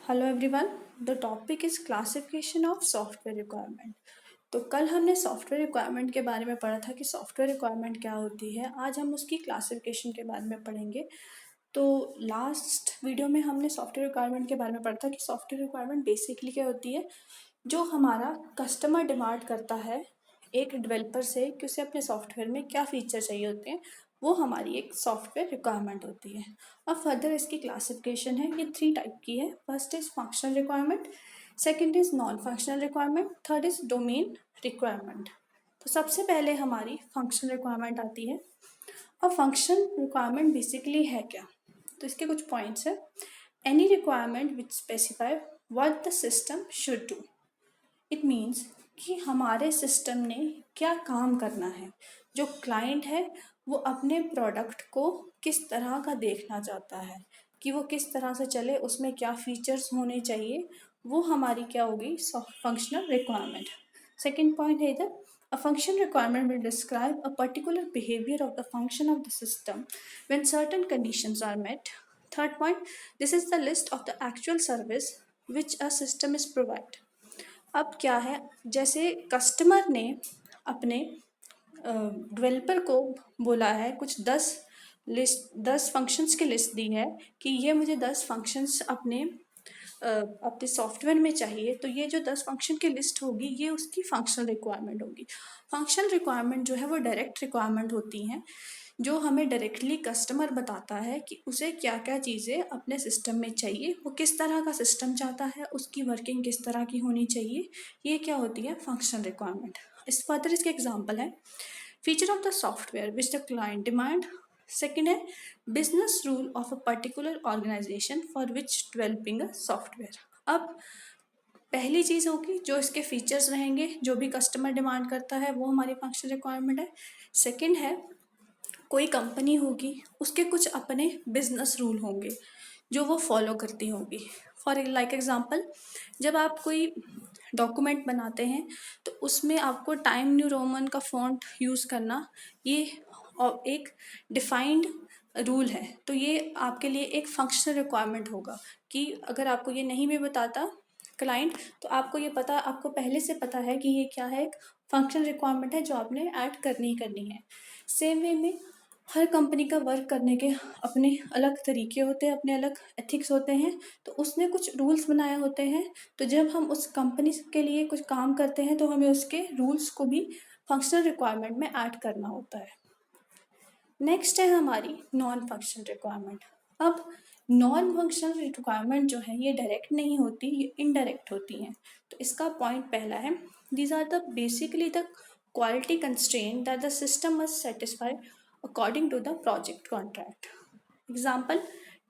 Hello everyone. The topic is classification of software requirement. तो कल हमने सॉफ्टवेयर रिक्वायरमेंट के बारे में पढ़ा था कि सॉफ्टवेयर रिक्वायरमेंट क्या होती है। आज हम उसकी क्लासिफिकेशन के बारे में पढ़ेंगे। तो लास्ट वीडियो में हमने सॉफ्टवेयर रिक्वायरमेंट के बारे में पढ़ा था कि सॉफ्टवेयर रिक्वायरमेंट बेसिकली क्या होती है, जो हमारा कस्टमर डिमांड करता है एक डेवलपर से कि उसे अपने सॉफ्टवेयर में क्या फीचर चाहिए होते हैं, वो हमारी एक सॉफ्टवेयर रिक्वायरमेंट होती है। अब फर्दर इसकी क्लासिफिकेशन है, ये 3 टाइप की है। First is functional requirement, second is non functional requirement, third is domain requirement. तो सबसे पहले हमारी फंक्शनल रिक्वायरमेंट आती है। अब फंक्शन रिक्वायरमेंट बेसिकली है क्या, तो इसके कुछ पॉइंट्स है। Any requirement which specify what the system should do. It means कि हमारे सिस्टम ने क्या काम करना है। जो क्लाइंट है वो अपने प्रोडक्ट को किस तरह का देखना चाहता है, कि वो किस तरह से चले, उसमें क्या फीचर्स होने चाहिए, वो हमारी क्या होगी, फंक्शनल रिक्वायरमेंट। सेकेंड पॉइंट है इधर, a function requirement will describe a particular behavior of the function of the system when certain conditions are met. Third point, this is the list of the actual service which a system is provide. अब क्या है, जैसे customer ने अपने developer को बोला है, कुछ 10 फंक्शंस की लिस्ट दी है कि ये मुझे 10 फंक्शंस अपने सॉफ्टवेयर में चाहिए। तो ये जो 10 फंक्शन की लिस्ट होगी ये उसकी फंक्शनल रिक्वायरमेंट होगी। फंक्शनल रिक्वायरमेंट जो है वो डायरेक्ट रिक्वायरमेंट होती हैं, जो हमें डायरेक्टली कस्टमर बताता है कि उसे क्या क्या चीज़ें अपने सिस्टम में चाहिए, वो किस तरह का सिस्टम चाहता है, उसकी वर्किंग किस तरह की होनी चाहिए। ये क्या होती है, फंक्शनल रिक्वायरमेंट। इस फर्दर इसके एग्जांपल है, feature of the software which the client demand. Second है, business rule of a particular organisation for which developing a software. अब पहली चीज़ होगी जो इसके फीचर्स रहेंगे, जो भी कस्टमर डिमांड करता है वो हमारी फंक्शनल रिक्वायरमेंट है। सेकेंड है, कोई कंपनी होगी, उसके कुछ अपने बिजनेस रूल होंगे जो वो फॉलो करती होगी। फॉर लाइक एग्जांपल, जब आप कोई डॉक्यूमेंट बनाते हैं तो उसमें आपको टाइम न्यू रोमन का फ़ॉन्ट यूज़ करना, ये एक डिफाइंड रूल है। तो ये आपके लिए एक फंक्शनल रिक्वायरमेंट होगा कि अगर आपको ये नहीं भी बताता क्लाइंट, तो आपको ये पता, आपको पहले से पता है कि ये क्या है, एक फंक्शनल रिक्वायरमेंट है जो आपने ऐड करनी ही करनी है। सेम वे में हर कंपनी का वर्क करने के अपने अलग तरीके होते हैं, अपने अलग एथिक्स होते हैं, तो उसने कुछ रूल्स बनाए होते हैं। तो जब हम उस कंपनी के लिए कुछ काम करते हैं तो हमें उसके रूल्स को भी फंक्शनल रिक्वायरमेंट में ऐड करना होता है। नेक्स्ट है हमारी नॉन फंक्शनल रिक्वायरमेंट। अब नॉन फंक्शनल रिक्वायरमेंट जो है ये डायरेक्ट नहीं होती, ये इनडायरेक्ट होती हैं। तो इसका पॉइंट पहला है, these are the basically the quality constraint that the system must satisfy according to the project contract. Example,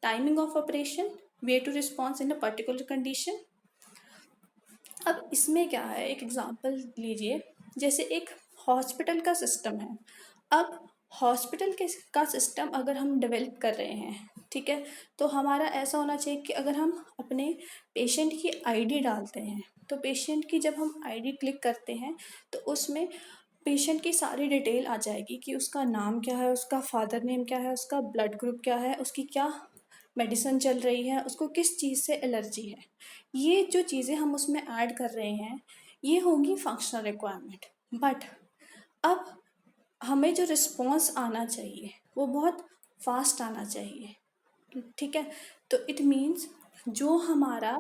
timing of operation, way to response in a particular condition. अब इसमें क्या है, एक एग्जांपल लीजिए, जैसे एक हॉस्पिटल का सिस्टम है। अब हॉस्पिटल के का सिस्टम अगर हम डेवलप कर रहे हैं, ठीक है, तो हमारा ऐसा होना चाहिए कि अगर हम अपने पेशेंट की आईडी डालते हैं, तो पेशेंट की जब हम आईडी क्लिक करते हैं तो उसमें पेशेंट की सारी डिटेल आ जाएगी कि उसका नाम क्या है, उसका फादर नेम क्या है, उसका ब्लड ग्रुप क्या है, उसकी क्या मेडिसिन चल रही है, उसको किस चीज़ से एलर्जी है। ये जो चीज़ें हम उसमें ऐड कर रहे हैं ये होंगी फंक्शनल रिक्वायरमेंट। बट अब हमें जो रिस्पॉन्स आना चाहिए वो बहुत फास्ट आना चाहिए, ठीक है। तो इट मीन्स जो हमारा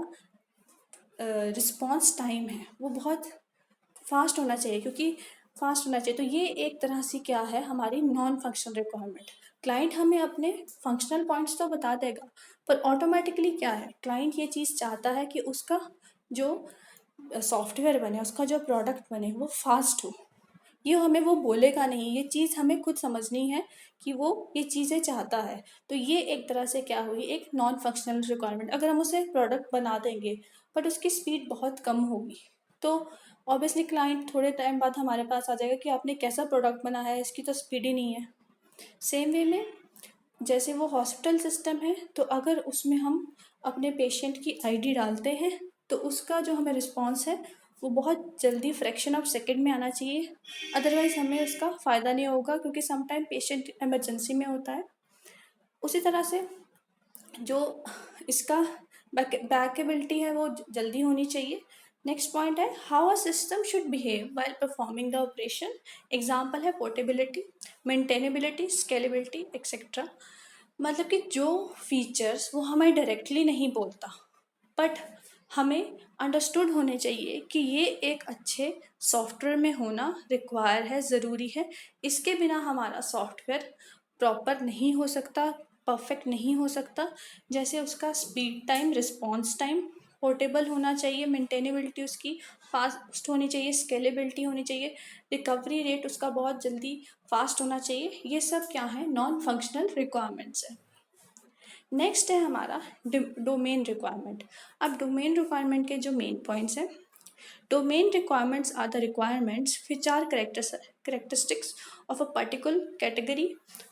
रिस्पॉन्स टाइम है वो बहुत फास्ट होना चाहिए, क्योंकि फास्ट होना चाहिए। तो ये एक तरह से क्या है, हमारी नॉन फंक्शनल रिक्वायरमेंट। क्लाइंट हमें अपने फंक्शनल पॉइंट्स तो बता देगा, पर ऑटोमेटिकली क्या है, क्लाइंट ये चीज़ चाहता है कि उसका जो सॉफ्टवेयर बने, उसका जो प्रोडक्ट बने वो फास्ट हो। ये हमें वो बोलेगा नहीं, ये चीज़ हमें खुद समझनी है कि वो ये चीज़ें चाहता है। तो ये एक तरह से क्या हुई, एक नॉन फंक्शनल रिक्वायरमेंट। अगर हम उसे प्रोडक्ट बना देंगे बट उसकी स्पीड बहुत कम होगी, तो ऑब्वियसली क्लाइंट थोड़े टाइम बाद हमारे पास आ जाएगा कि आपने कैसा प्रोडक्ट बनाया है, इसकी तो स्पीड ही नहीं है। सेम वे में जैसे वो हॉस्पिटल सिस्टम है, तो अगर उसमें हम अपने पेशेंट की आईडी डालते हैं तो उसका जो हमें रिस्पॉन्स है वो बहुत जल्दी फ्रैक्शन ऑफ सेकेंड में आना चाहिए, अदरवाइज़ हमें उसका फ़ायदा नहीं होगा, क्योंकि समटाइम पेशेंट इमरजेंसी में होता है। उसी तरह से जो इसका बैकेबिलिटी है वो जल्दी होनी चाहिए। नेक्स्ट पॉइंट है how a system should behave while performing the operation. Example है पोर्टेबिलिटी, मेंटेनेबिलिटी, स्केलेबिलिटी एक्सेट्रा। मतलब कि जो फीचर्स वो हमें डायरेक्टली नहीं बोलता, बट हमें अंडरस्टूड होने चाहिए कि ये एक अच्छे सॉफ्टवेयर में होना रिक्वायर है, ज़रूरी है। इसके बिना हमारा सॉफ्टवेयर प्रॉपर नहीं हो सकता, परफेक्ट नहीं हो सकता। जैसे उसका speed time, response time portable होना चाहिए, मेंटेनेबिलिटी उसकी फास्ट होनी चाहिए, स्केलेबिलिटी होनी चाहिए, रिकवरी रेट उसका बहुत जल्दी फास्ट होना चाहिए। ये सब क्या है, नॉन फंक्शनल रिक्वायरमेंट्स है। नेक्स्ट है हमारा डोमेन रिक्वायरमेंट। अब डोमेन रिक्वायरमेंट के जो मेन पॉइंट्स हैं, domain requirements are the requirements which are characteristics of a particular category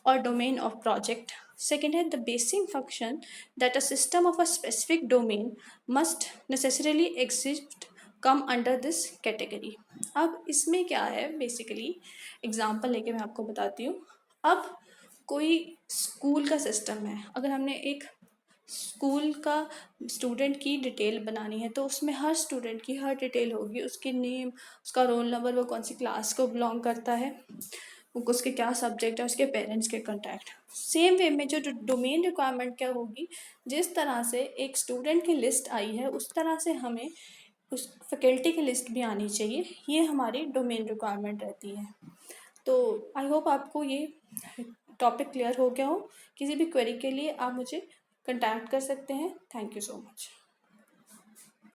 or domain of project. Second है the basic function that a system of a specific domain must necessarily exist come under this category. अब इसमें क्या है, basically example लेके मैं आपको बताती हूँ। अब कोई स्कूल का सिस्टम है, अगर हमने एक स्कूल का स्टूडेंट की डिटेल बनानी है तो उसमें हर स्टूडेंट की हर डिटेल होगी, उसकी नेम, उसका रोल नंबर, वो कौन सी क्लास को बिलोंग करता है, उसके क्या सब्जेक्ट है, उसके पेरेंट्स के कॉन्टैक्ट। सेम वे में जो डोमेन रिक्वायरमेंट क्या होगी, जिस तरह से एक स्टूडेंट की लिस्ट आई है उस तरह से हमें उस फैकल्टी की लिस्ट भी आनी चाहिए। ये हमारी डोमेन रिक्वायरमेंट रहती है। तो आई होप आपको ये टॉपिक क्लियर हो गया हो। किसी भी क्वेरी के लिए आप मुझे कंटैक्ट कर सकते हैं। Thank you so much.